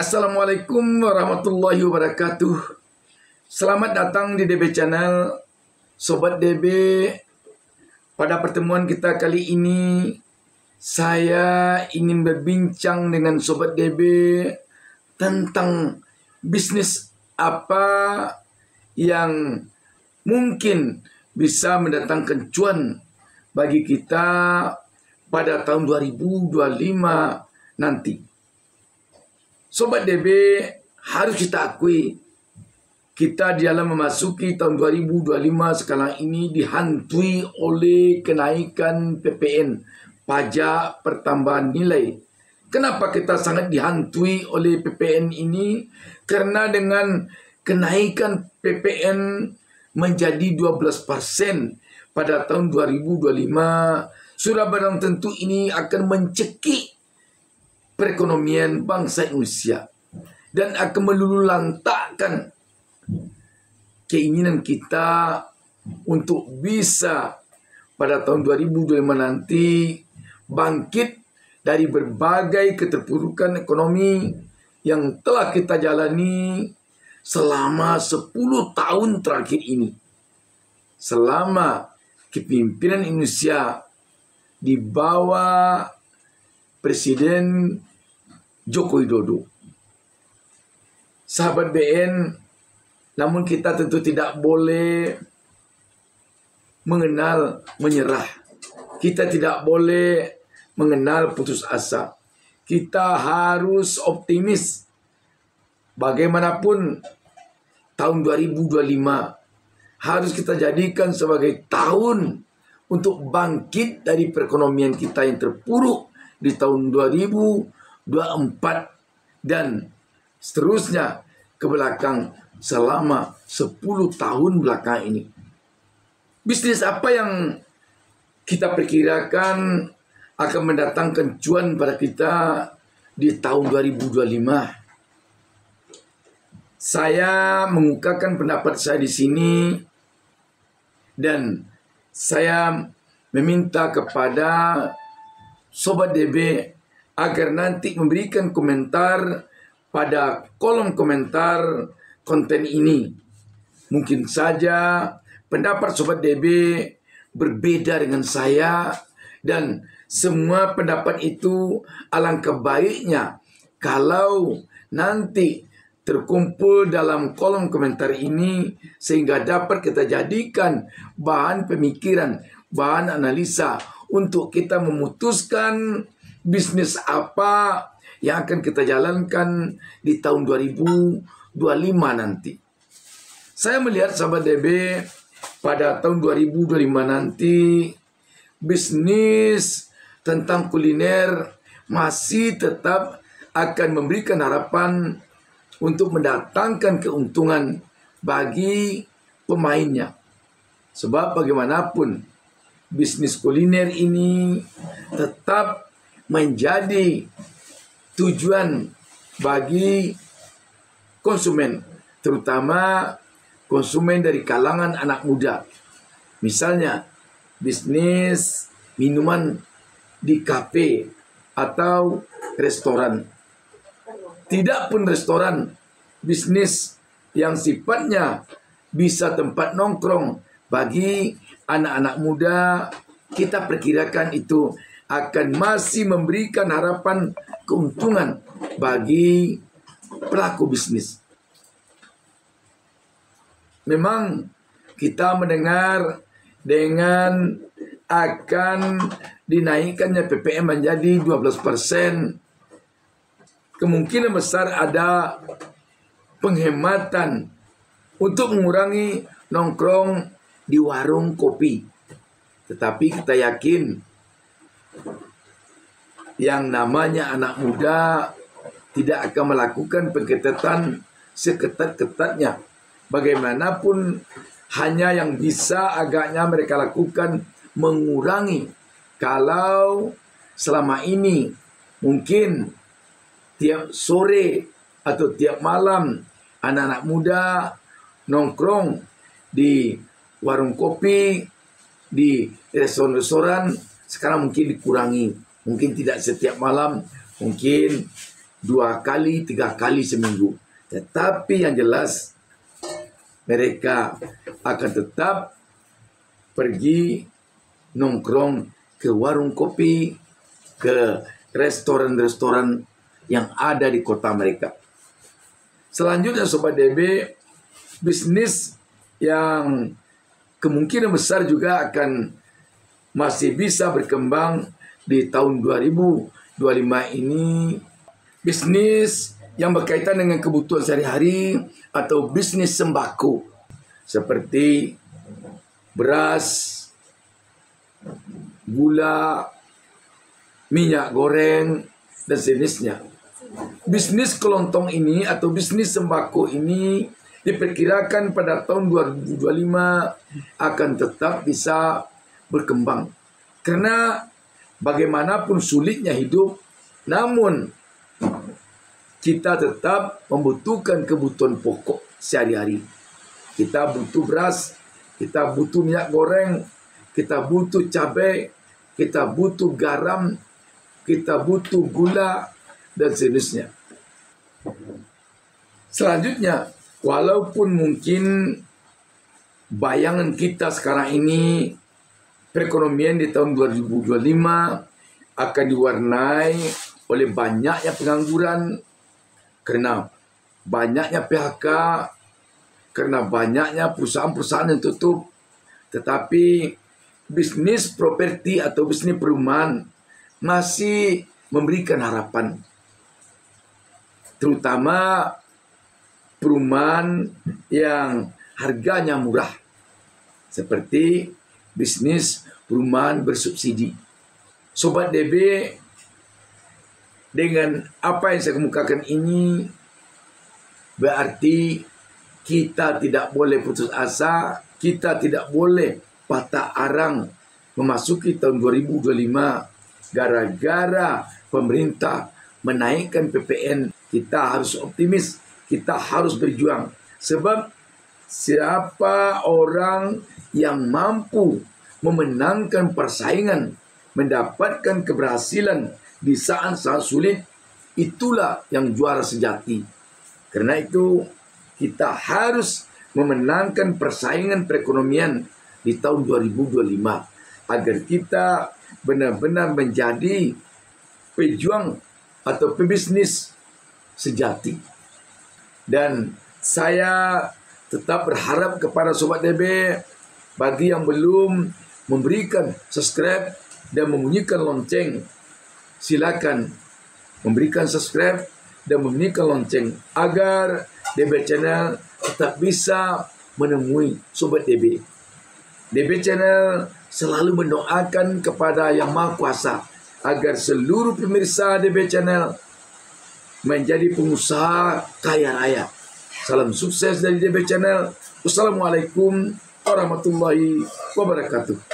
Assalamualaikum warahmatullahi wabarakatuh. Selamat datang di DB Channel, Sobat DB. Pada pertemuan kita kali ini, saya ingin berbincang dengan Sobat DB tentang bisnis apa yang mungkin bisa mendatangkan cuan bagi kita pada tahun 2025 nanti. Sobat DB, harus kita akui, kita di dalam memasuki tahun 2025 sekarang ini dihantui oleh kenaikan PPN, pajak pertambahan nilai. Kenapa kita sangat dihantui oleh PPN ini? Karena dengan kenaikan PPN menjadi 12% pada tahun 2025, sudah barang tentu ini akan mencekik perekonomian bangsa Indonesia dan akan meluluhlantakkan keinginan kita untuk bisa pada tahun 2025 nanti bangkit dari berbagai keterpurukan ekonomi yang telah kita jalani selama 10 tahun terakhir ini. Selama kepemimpinan Indonesia di bawah Presiden Joko Widodo. Sahabat BN, namun kita tentu tidak boleh mengenal menyerah. Kita tidak boleh mengenal putus asa. Kita harus optimis. Bagaimanapun tahun 2025 harus kita jadikan sebagai tahun untuk bangkit dari perekonomian kita yang terpuruk di tahun 2024 dan seterusnya ke belakang selama 10 tahun belakang ini. Bisnis apa yang kita perkirakan akan mendatangkan cuan pada kita di tahun 2025? Saya mengungkapkan pendapat saya di sini dan saya meminta kepada Sobat DB agar nanti memberikan komentar pada kolom komentar konten ini. Mungkin saja pendapat Sobat DB berbeda dengan saya dan semua pendapat itu alangkah baiknya kalau nanti terkumpul dalam kolom komentar ini sehingga dapat kita jadikan bahan pemikiran, bahan analisa untuk kita memutuskan bisnis apa yang akan kita jalankan di tahun 2025 nanti. Saya melihat sahabat DB pada tahun 2025 nanti bisnis tentang kuliner masih tetap akan memberikan harapan untuk mendatangkan keuntungan bagi pemainnya. Sebab bagaimanapun bisnis kuliner ini tetap menjadi tujuan bagi konsumen, terutama konsumen dari kalangan anak muda. Misalnya, bisnis minuman di kafe atau restoran. Tidak pun restoran, bisnis yang sifatnya bisa tempat nongkrong bagi anak-anak muda, kita perkirakan itu akan masih memberikan harapan keuntungan bagi pelaku bisnis. Memang kita mendengar dengan akan dinaikkannya PPN menjadi 12%, kemungkinan besar ada penghematan untuk mengurangi nongkrong di warung kopi. Tetapi kita yakin yang namanya anak muda tidak akan melakukan pengetatan seketat-ketatnya. Bagaimanapun hanya yang bisa agaknya mereka lakukan mengurangi. Kalau selama ini mungkin tiap sore atau tiap malam anak-anak muda nongkrong di warung kopi, di restoran-restoran, sekarang mungkin dikurangi. Mungkin tidak setiap malam, mungkin 2 kali, 3 kali seminggu. Tetapi yang jelas mereka akan tetap pergi nongkrong ke warung kopi, ke restoran-restoran yang ada di kota mereka. Selanjutnya Sobat DB, bisnis yang kemungkinan besar juga akan masih bisa berkembang di tahun 2025 ini, bisnis yang berkaitan dengan kebutuhan sehari-hari atau bisnis sembako seperti beras, gula, minyak goreng, dan sejenisnya. Bisnis kelontong ini atau bisnis sembako ini diperkirakan pada tahun 2025 akan tetap bisa berkembang. Karena bagaimanapun sulitnya hidup, namun kita tetap membutuhkan kebutuhan pokok sehari-hari. Kita butuh beras, kita butuh minyak goreng, kita butuh cabai, kita butuh garam, kita butuh gula, dan sejenisnya. Selanjutnya, walaupun mungkin bayangan kita sekarang ini perekonomian di tahun 2025 akan diwarnai oleh banyaknya pengangguran, karena banyaknya PHK, karena banyaknya perusahaan-perusahaan yang tutup. Tetapi bisnis properti atau bisnis perumahan masih memberikan harapan, terutama perumahan yang harganya murah, seperti bisnis perumahan bersubsidi. Sobat DB, dengan apa yang saya kemukakan ini, berarti kita tidak boleh putus asa, kita tidak boleh patah arang memasuki tahun 2025 gara-gara pemerintah menaikkan PPN. Kita harus optimis, kita harus berjuang. Sebab siapa orang yang mampu memenangkan persaingan, mendapatkan keberhasilan di saat-saat sulit, itulah yang juara sejati. Karena itu kita harus memenangkan persaingan perekonomian di tahun 2025 agar kita benar-benar menjadi pejuang atau pebisnis sejati. Dan saya tetap berharap kepada Sobat DB, bagi yang belum memberikan subscribe dan membunyikan lonceng, silakan memberikan subscribe dan membunyikan lonceng agar DB Channel tetap bisa menemui Sobat DB. DB Channel selalu mendoakan kepada Yang Maha Kuasa agar seluruh pemirsa DB Channel menjadi pengusaha kaya raya. Salam sukses dari DB Channel. Wassalamualaikum warahmatullahi wabarakatuh.